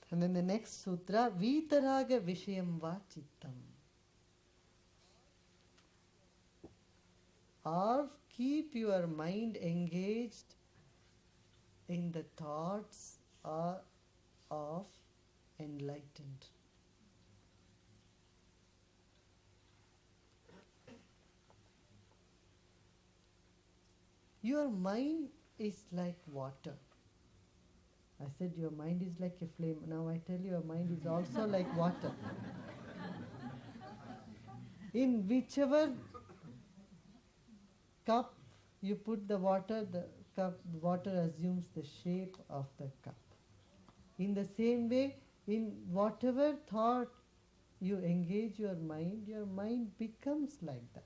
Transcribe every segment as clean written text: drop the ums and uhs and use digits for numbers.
And then the next sutra, Vita Raga Vishayam Cittam. Or keep your mind engaged in the thoughts of enlightened. Your mind is like water. I said your mind is like a flame. Now I tell you, your mind is also like water. In whichever cup you put the water assumes the shape of the cup. In the same way, in whatever thought you engage your mind becomes like that.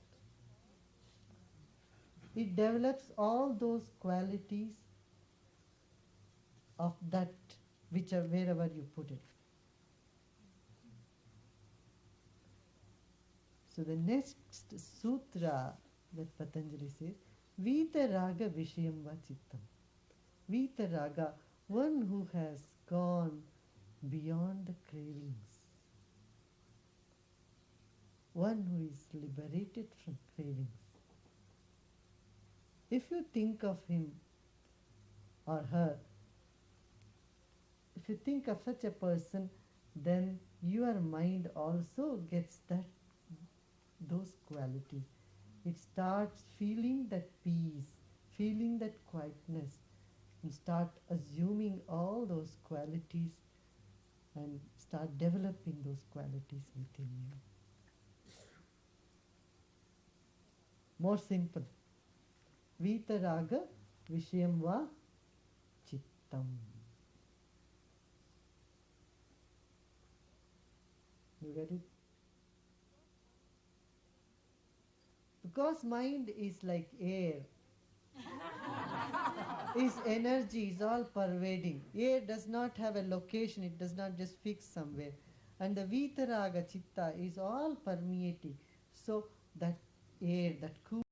It develops all those qualities of that wherever you put it. So the next sutra that Patanjali says, Vita Raga Vishayam Cittam. Vita Raga, one who has gone beyond the cravings. One who is liberated from cravings. If you think of him or her, if you think of such a person, then your mind also gets those qualities. It starts feeling that peace, feeling that quietness, and start assuming all those qualities and start developing those qualities within you. More simple. Vita Raga Vishayam Cittam. You get it? Because mind is like air. Its energy is all pervading. Air does not have a location, it does not just fix somewhere. And the Vita Raga Chitta is all permeating. So that air, that cool